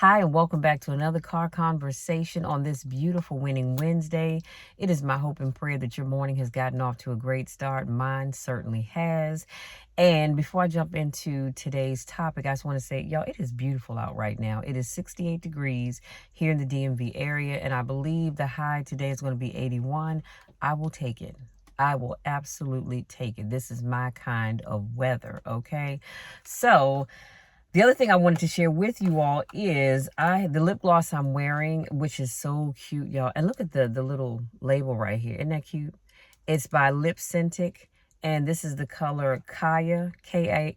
Hi, and welcome back to another car conversation on this beautiful winning Wednesday. It is my hope and prayer that your morning has gotten off to a great start. Mine certainly has. And before I jump into today's topic, I just want to say, y'all, it is beautiful out right now. It is 68 degrees here in the DMV area, and I believe the high today is going to be 81. I will take it. I will absolutely take it. This is my kind of weather, okay? So, the other thing I wanted to share with you all is the lip gloss I'm wearing, which is so cute, y'all. And look at the little label right here. Isn't that cute? It's by Lipscentic, and this is the color Kaya, Kiya.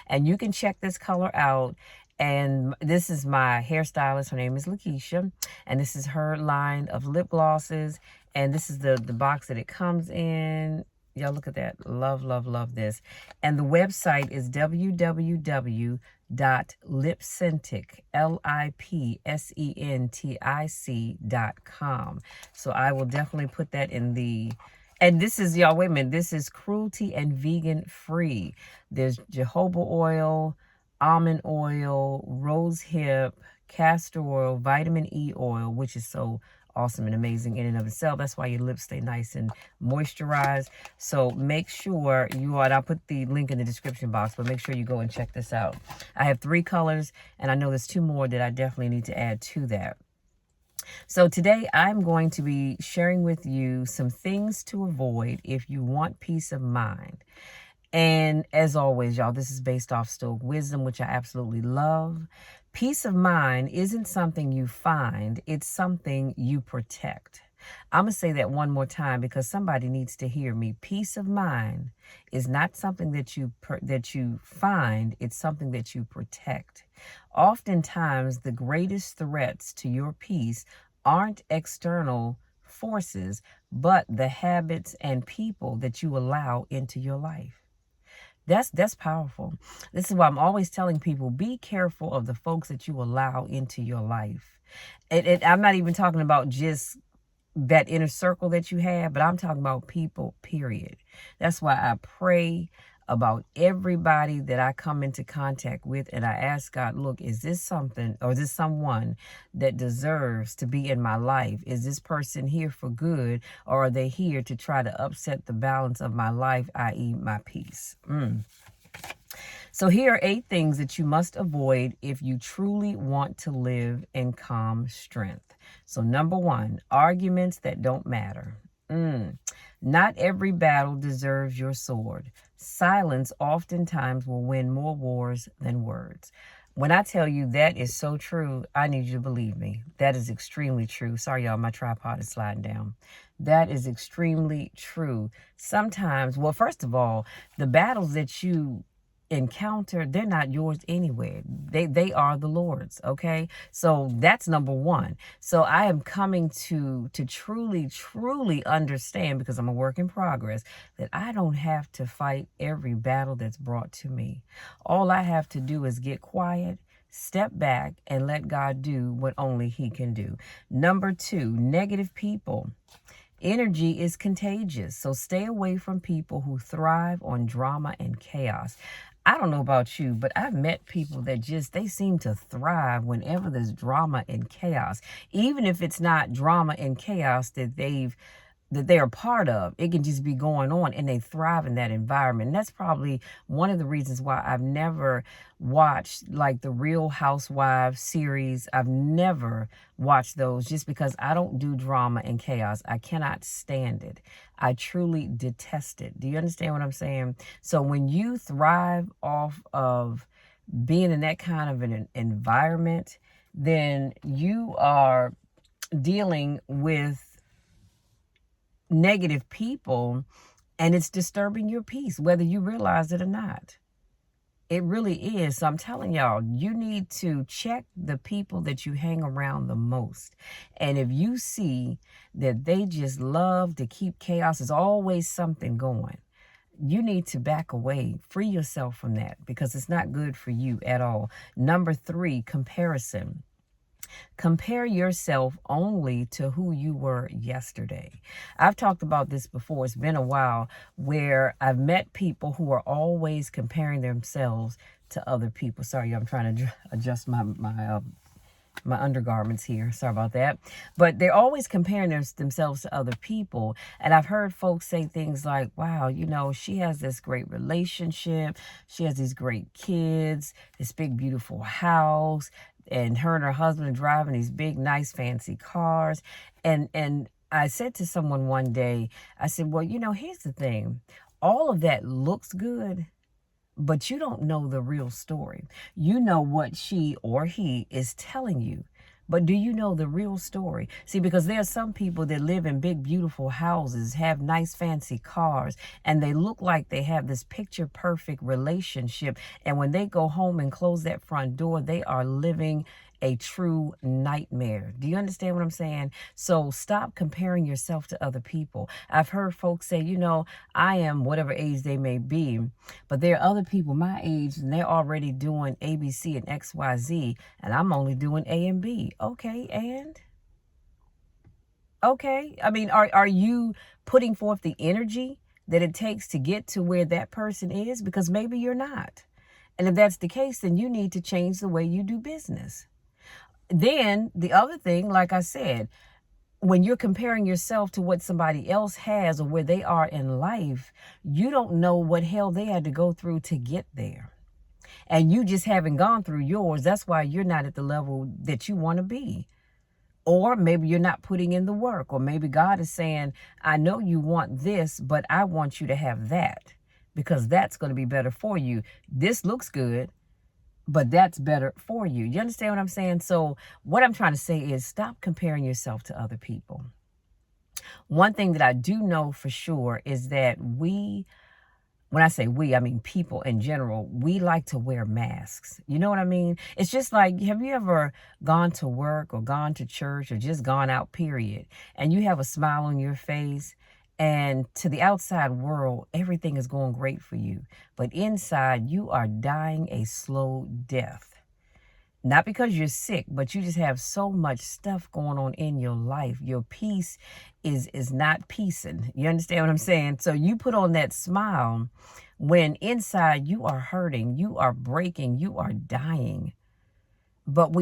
And you can check this color out. And this is my hairstylist. Her name is Lakeisha. And this is her line of lip glosses. And this is the box that it comes in. Y'all look at that. Love, love, love this. And the website is www.lipsentic.com. So I will definitely put that in the... And this is, y'all, wait a minute. This is cruelty and vegan free. There's jojoba oil, almond oil, rose hip, castor oil, vitamin E oil, which is so awesome and amazing in and of itself. That's why your lips stay nice and moisturized. So make sure you are, and I'll put the link in the description box, but make sure you go and check this out. I have 3 colors, and I know there's 2 more that I definitely need to add to that. So today I'm going to be sharing with you some things to avoid if you want peace of mind. And as always, y'all, this is based off Stoic wisdom, which I absolutely love. Peace of mind isn't something you find, it's something you protect. I'm going to say that one more time because somebody needs to hear me. Peace of mind is not something that you find, it's something that you protect. Oftentimes, the greatest threats to your peace aren't external forces, but the habits and people that you allow into your life. That's powerful. This is why I'm always telling people, be careful of the folks that you allow into your life. I'm not even talking about just that inner circle that you have, but I'm talking about people, period. That's why I pray about everybody that I come into contact with, and I ask God, look, is this something or is this someone that deserves to be in my life? Is this person here for good, or are they here to try to upset the balance of my life, i.e. my peace? So here are 8 things that you must avoid if you truly want to live in calm strength. So number 1, arguments that don't matter. Not every battle deserves your sword. Silence oftentimes will win more wars than words. When I tell you that is so true, I need you to believe me. That is extremely true. Sorry, y'all, my tripod is sliding down. That is extremely true. Sometimes, well, first of all, the battles that you encounter, they're not yours anyway. They are the Lord's, okay? So that's number 1. So I am coming to truly understand, because I'm a work in progress, that I don't have to fight every battle that's brought to me. All I have to do is get quiet, step back, and let God do what only He can do. Number 2, negative people. Energy is contagious, so stay away from people who thrive on drama and chaos. I don't know about you, but I've met people that they seem to thrive whenever there's drama and chaos. Even if it's not drama and chaos that they are part of, it can just be going on, and they thrive in that environment. And that's probably one of the reasons why I've never watched like the Real Housewives series. I've never watched those, just because I don't do drama and chaos. I cannot stand it. I truly detest it. Do you understand what I'm saying? So when you thrive off of being in that kind of an environment, then you are dealing with negative people, and it's disturbing your peace, whether you realize it or not. It really is. So I'm telling y'all, you need to check the people that you hang around the most. And if you see that they just love to keep chaos, there's always something going, you need to back away. Free yourself from that, because it's not good for you at all. Number 3, comparison. Compare yourself only to who you were yesterday. I've talked about this before. It's been a while, where I've met people who are always comparing themselves to other people. Sorry, I'm trying to adjust my undergarments here. Sorry about that. But they're always comparing themselves to other people. And I've heard folks say things like, wow, you know, she has this great relationship. She has these great kids, this big, beautiful house. And her and her husband are driving these big, nice, fancy cars. And I said to someone one day, I said, well, you know, here's the thing. All of that looks good, but you don't know the real story. You know what she or he is telling you, but do you know the real story? See, because there are some people that live in big, beautiful houses, have nice, fancy cars, and they look like they have this picture perfect relationship. And when they go home and close that front door, they are living a true nightmare. Do you understand what I'm saying? So stop comparing yourself to other people. I've heard folks say, you know, I am whatever age they may be, but there are other people my age and they're already doing ABC and XYZ, and I'm only doing A and B. Okay, and? Okay. I mean, are you putting forth the energy that it takes to get to where that person is? Because maybe you're not. And if that's the case, then you need to change the way you do business. Then the other thing, like I said, when you're comparing yourself to what somebody else has or where they are in life, you don't know what hell they had to go through to get there. And you just haven't gone through yours. That's why you're not at the level that you want to be. Or maybe you're not putting in the work. Or maybe God is saying, I know you want this, but I want you to have that, because that's going to be better for you. This looks good, but that's better for you. You understand what I'm saying? So what I'm trying to say is stop comparing yourself to other people. One thing that I do know for sure is that when I say we, I mean people in general, we like to wear masks. You know what I mean? It's just like, have you ever gone to work or gone to church or just gone out, period, and you have a smile on your face, and to the outside world, everything is going great for you, but inside you are dying a slow death. Not because you're sick, but you just have so much stuff going on in your life. Your peace is not peacing. You understand what I'm saying? So you put on that smile when inside you are hurting, you are breaking, you are dying. But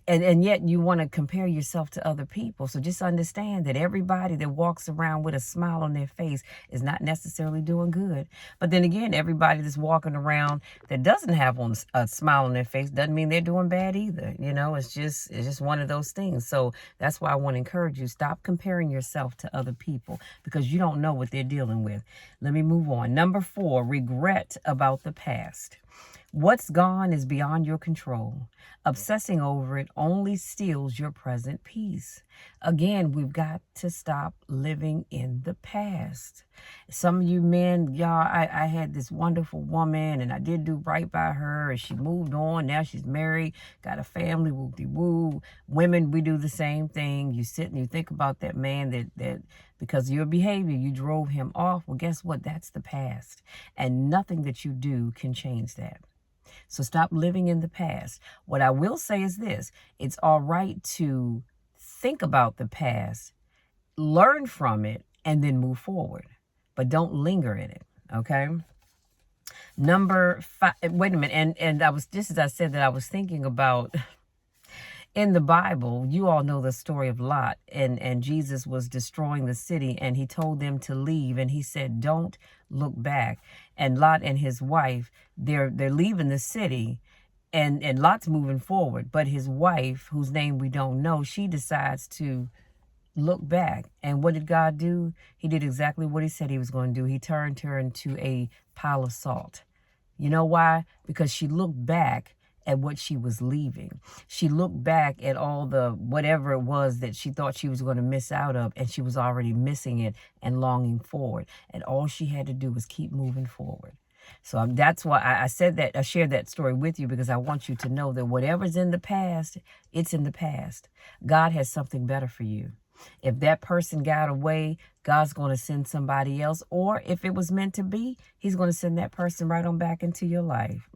and yet you want to compare yourself to other people. So just understand that everybody that walks around with a smile on their face is not necessarily doing good. But then again, everybody that's walking around that doesn't have a smile on their face doesn't mean they're doing bad either. You know, it's just one of those things. So that's why I want to encourage you. Stop comparing yourself to other people, because you don't know what they're dealing with. Let me move on. Number 4, regret about the past. What's gone is beyond your control. Obsessing over it only steals your present peace. Again, we've got to stop living in the past. Some of you men, y'all, I had this wonderful woman and I did do right by her and she moved on. Now she's married, got a family, whoop-de-woo. Women, we do the same thing. You sit and you think about that man that because of your behavior, you drove him off. Well, guess what? That's the past. And nothing that you do can change that. So stop living in the past. What I will say is this: it's all right to think about the past, learn from it, and then move forward. But don't linger in it, okay? Number 5, wait a minute. And I was, just as I said that, I was thinking about in the Bible, you all know the story of Lot, and Jesus was destroying the city, and he told them to leave, and he said, don't look back. And Lot and his wife, they're leaving the city, and Lot's moving forward, but his wife, whose name we don't know, she decides to look back. And what did God do? He did exactly what he said he was going to do. He turned her into a pile of salt. You know why? Because she looked back at what she was leaving. She looked back at all the whatever it was that she thought she was going to miss out of, and she was already missing it and longing forward. And all she had to do was keep moving forward. So that's why I said that, I shared that story with you, because I want you to know that whatever's in the past, it's in the past. God has something better for you. If that person got away, God's going to send somebody else. Or if it was meant to be, he's going to send that person right on back into your life.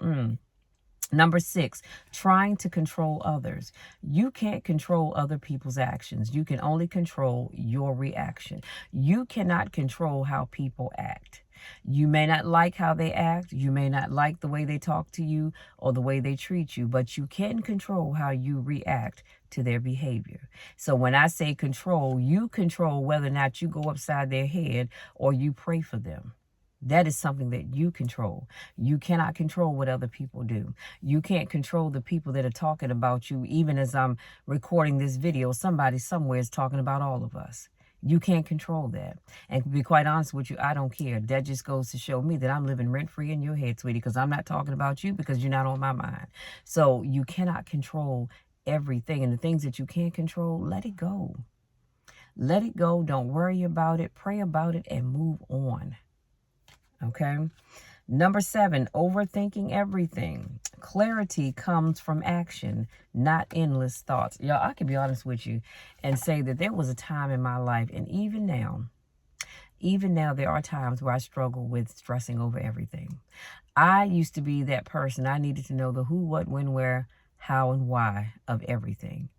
Number 6, trying to control others. You can't control other people's actions. You can only control your reaction. You cannot control how people act. You may not like how they act. You may not like the way they talk to you or the way they treat you, but you can control how you react to their behavior. So when I say control, you control whether or not you go upside their head or you pray for them. That is something that you control. You cannot control what other people do. You can't control the people that are talking about you. Even as I'm recording this video, somebody somewhere is talking about all of us. You can't control that. And to be quite honest with you, I don't care. That just goes to show me that I'm living rent-free in your head, sweetie, because I'm not talking about you because you're not on my mind. So you cannot control everything. And the things that you can't control, let it go. Let it go. Don't worry about it. Pray about it and move on. Okay. Number 7, overthinking everything. Clarity comes from action, not endless thoughts. Y'all, I can be honest with you and say that there was a time in my life, and even now, there are times where I struggle with stressing over everything. I used to be that person. I needed to know the who, what, when, where, how, and why of everything.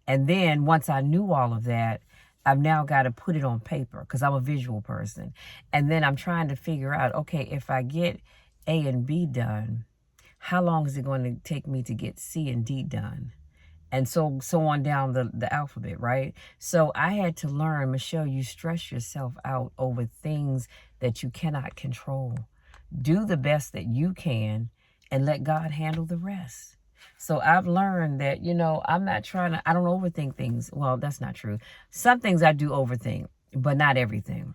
And then once I knew all of that, I've now got to put it on paper because I'm a visual person. And then I'm trying to figure out, okay, if I get A and B done, how long is it going to take me to get C and D done? And so on down the alphabet, right? So I had to learn, Michelle, you stress yourself out over things that you cannot control. Do the best that you can and let God handle the rest. So I've learned that, I'm not I don't overthink things. Well, that's not true. Some things I do overthink, but not everything.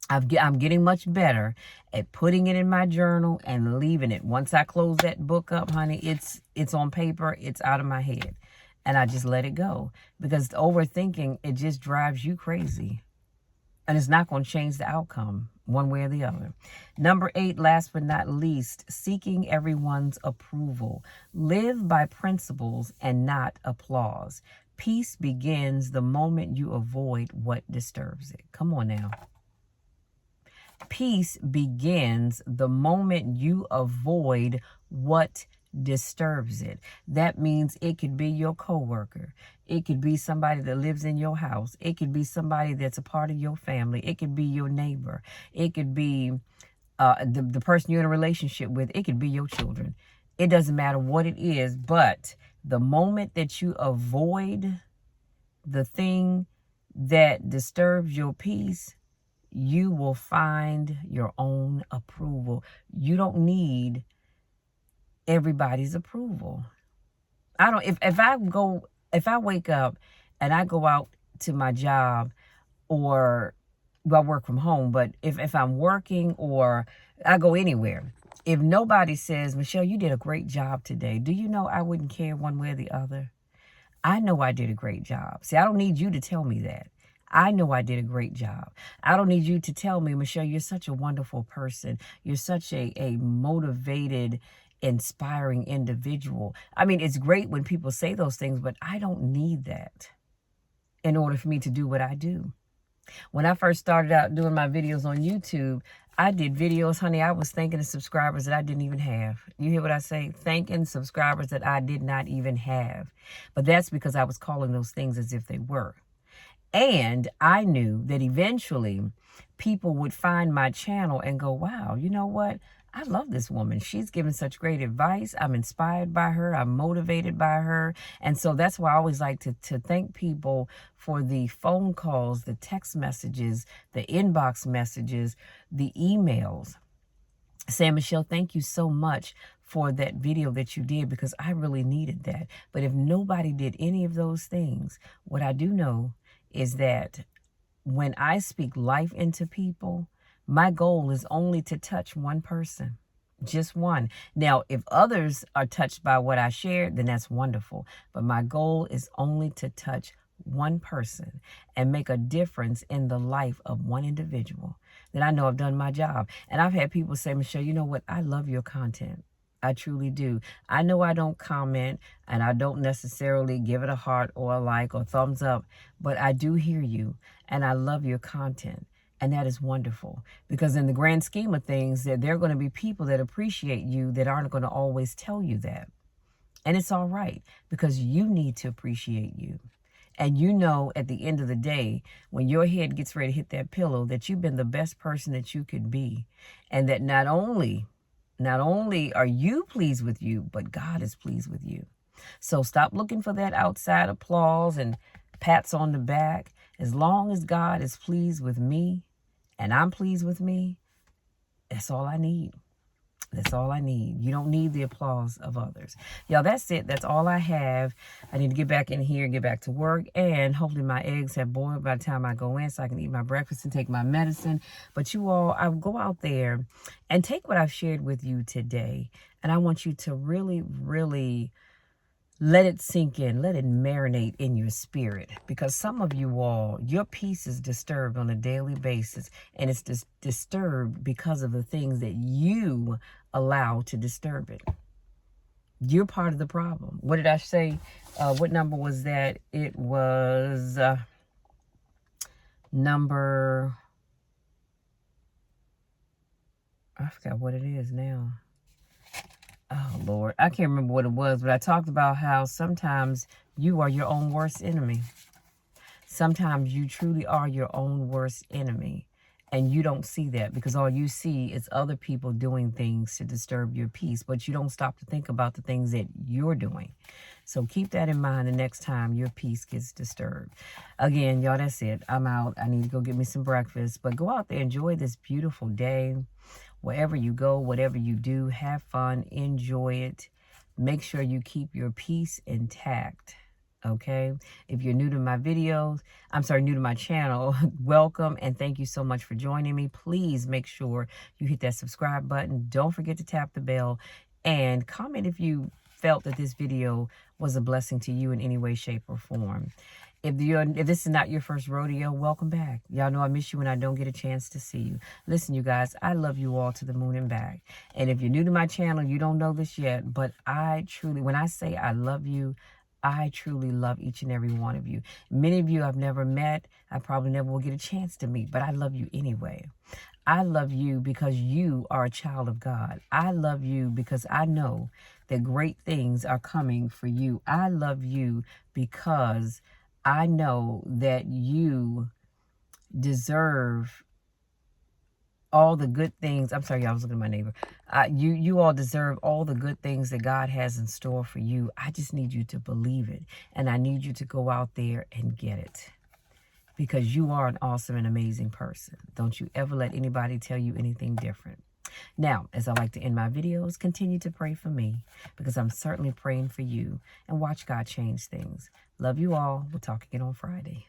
I'm getting much better at putting it in my journal and leaving it. Once I close that book up, honey, it's on paper, it's out of my head. And I just let it go. Because overthinking, it just drives you crazy. And it's not going to change the outcome one way or the other. Number 8, last but not least, seeking everyone's approval. Live by principles and not applause. Peace begins the moment you avoid what disturbs it. Come on now. Peace begins the moment you avoid what disturbs it. That means it could be your coworker. It could be somebody that lives in your house. It could be somebody that's a part of your family. It could be your neighbor. It could be the person you're in a relationship with. It could be your children. It doesn't matter what it is, but the moment that you avoid the thing that disturbs your peace, you will find your own approval. You don't need everybody's approval. If I wake up and I go out to my job, or I work from home, but if I'm working or I go anywhere, if nobody says, Michelle, you did a great job today, do you know I wouldn't care one way or the other? I know I did a great job. See, I don't need you to tell me that. I know I did a great job. I don't need you to tell me, Michelle, you're such a wonderful person. You're such a motivated, inspiring individual. I mean, it's great when people say those things, but I don't need that in order for me to do what I do. When I first started out doing my videos on YouTube, I did videos, honey, I was thanking the subscribers that I didn't even have. You hear what I say? Thanking subscribers that I did not even have. But that's because I was calling those things as if they were. And I knew that eventually people would find my channel and go, wow, you know what? I love this woman. She's giving such great advice. I'm inspired by her. I'm motivated by her. And so that's why I always like to thank people for the phone calls, the text messages, the inbox messages, the emails. Saying, Michelle, thank you so much for that video that you did, because I really needed that. But if nobody did any of those things, what I do know is that when I speak life into people, my goal is only to touch one person, just one. Now, if others are touched by what I shared, then that's wonderful. But my goal is only to touch one person and make a difference in the life of one individual. Then I know I've done my job. And I've had people say, Michelle, you know what? I love your content. I truly do. I know I don't comment and I don't necessarily give it a heart or a like or thumbs up, but I do hear you and I love your content. And that is wonderful, because in the grand scheme of things, that there are going to be people that appreciate you that aren't going to always tell you that. And it's all right, because you need to appreciate you. And you know at the end of the day, when your head gets ready to hit that pillow, that you've been the best person that you could be. And that not only are you pleased with you, but God is pleased with you. So stop looking for that outside applause and pats on the back. As long as God is pleased with me and I'm pleased with me, that's all I need. That's all I need. You don't need the applause of others. Y'all, that's it. That's all I have. I need to get back in here and get back to work. And hopefully my eggs have boiled by the time I go in so I can eat my breakfast and take my medicine. But you all, I will go out there and take what I've shared with you today. And I want you to really, really let it sink in. Let it marinate in your spirit. Because some of you all, your peace is disturbed on a daily basis. And it's disturbed because of the things that you allow to disturb it. You're part of the problem. What did I say? What number was that? It was number... I forgot what it is now. Oh, Lord. I can't remember what it was, but I talked about how sometimes you are your own worst enemy. Sometimes you truly are your own worst enemy. And you don't see that because all you see is other people doing things to disturb your peace. But you don't stop to think about the things that you're doing. So keep that in mind the next time your peace gets disturbed. Again, y'all, that's it. I'm out. I need to go get me some breakfast. But go out there, enjoy this beautiful day. Wherever you go, whatever you do, have fun, enjoy it. Make sure you keep your peace intact. Okay, if you're new to my videos, new to my channel, welcome and thank you so much for joining me. Please make sure you hit that subscribe button. Don't forget to tap the bell and comment if you felt that this video was a blessing to you in any way, shape, or form. If this is not your first rodeo, welcome back. Y'all know I miss you when I don't get a chance to see you. Listen, you guys, I love you all to the moon and back. And if you're new to my channel, you don't know this yet, but I truly, when I say I love you, I truly love each and every one of you. Many of you I've never met. I probably never will get a chance to meet, but I love you anyway. I love you because you are a child of God. I love you because I know that great things are coming for you. I love you because I know that you deserve all the good things. I'm sorry, I was looking at my neighbor. You all deserve all the good things that God has in store for you. I just need you to believe it. And I need you to go out there and get it. Because you are an awesome and amazing person. Don't you ever let anybody tell you anything different. Now, as I like to end my videos, continue to pray for me. Because I'm certainly praying for you. And watch God change things. Love you all. We'll talk again on Friday.